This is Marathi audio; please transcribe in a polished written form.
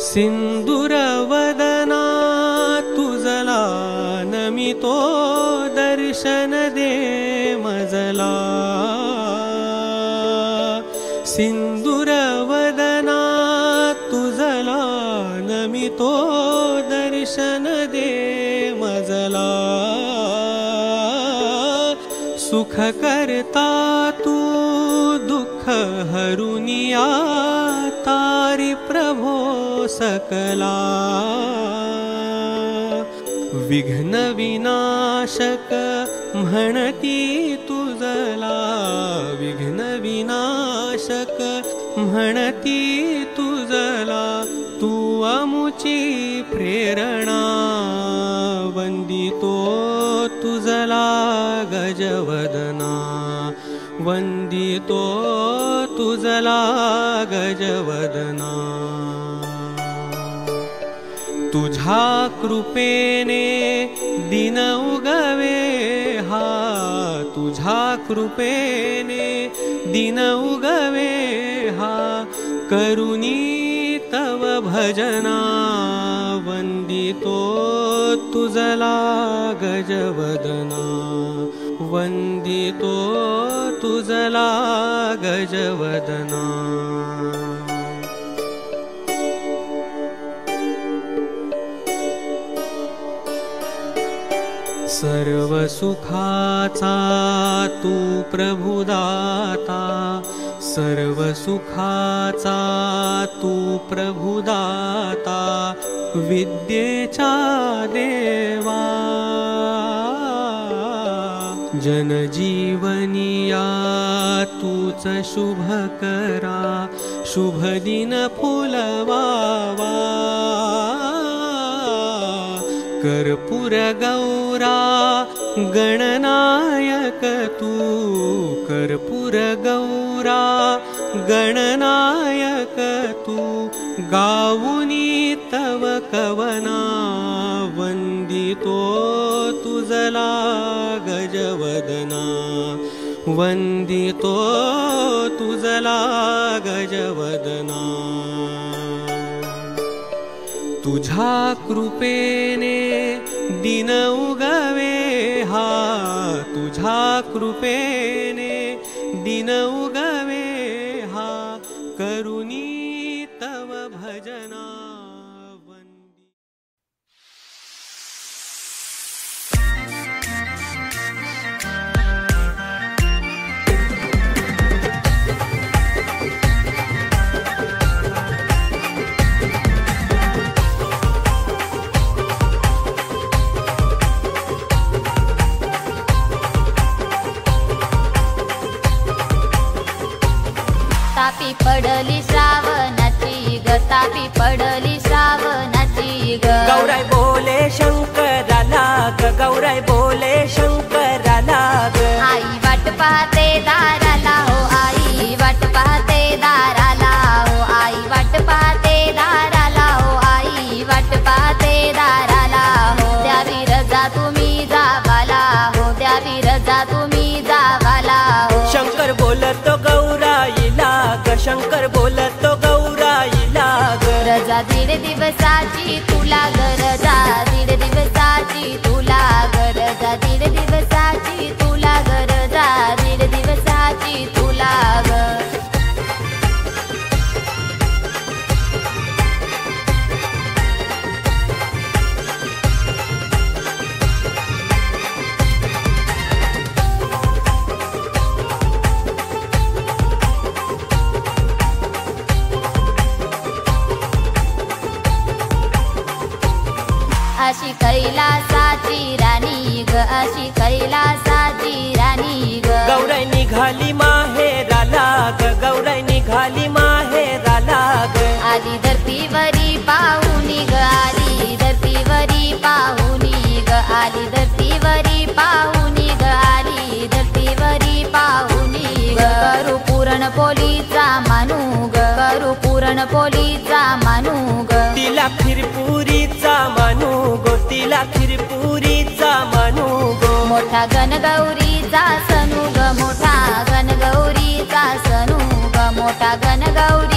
सिंदूरवदना तुझला नमितो दर्शन दे मजला। सिंदूरवदना तुझला नमितो दर्शन दे मजला। सुख करता तू दुःख हरुनिया तारी प्रभो सकला। विघ्न विनाशक म्हणती तुझला। विघ्न विनाशक म्हणती तुझला। तू अमुची प्रेरणा वंदितो तुझला गजवदना। वंदितो तुझला गजवदना। तुझ्या कृपेने दिन उगवे हा। तुझ्या कृपेने दिन उगवे हा। करुणी तव भजना वंदितो तुझला गजवदना। वंदितो तुझला गजवदना। सर्व सुखाचा तू प्रभुदाता। सर्व सुखाचा तू प्रभुदाता। विद्येचा देवा जनजीवनिया तूच शुभ करा। शुभ दिन फुलवावा। कर्पूर गौरा गणनायक तू। कर्पूर गौरा गणनायक तू। गाऊनी तव कवना वंदितो तुझला गजवदना। वंदितो तुझला गजवदना। तुझ्या कृपेने दिन उगवे हा। तुझ्या कृपेने दिन उगवे हा। करुणी तव भजना। तापी पडली श्रावणाची ग। तापी पडली श्रावणाची ग। गौराई बोले शंकराला ग। गौराई बोले शंकराला ग। आई वाट पाहते दाराला हो। आई वाट पाहते दाराला हो। आई वाट पाहते दाराला हो। आई वाट पाहते दाराला हो। द्यावी रजा तुम्ही जावाला हो। द्यावी रजा तुम्ही जावाला हो। शंकर बोलतो गौराईला ग। शंकर बोलतो गौराईला ग। रजा दीड दिवसाची तुला ग। रजा दीड दिवसाची तुला ग। रजा दीड दिवसाची तुला ग। रजा दीड दिवसाची तुला ग। अशी कैलासाची राणी ग। अशी कैलासाची राणी ग। गौराई निघाली माहेराला ग। गौराई निघाली माहेराला ग। आली धरतीवरी पाहुनी ग। आली धरतीवरी पाहुनी ग। आली धरतीवरी पाहुनी ग। आली धरतीवरी पाहुनी ग। करू पुरण पोलीचा मानू ग। करू पुरण पोलीचा मानू ग। तिला खिरपुरीचा मानू गो। तिला खिरपुरीचा मानू गो। मोठा गणगौरीचा सनू ग। मोठा गणगौरीचा सनू ग। मोठा गणगौरी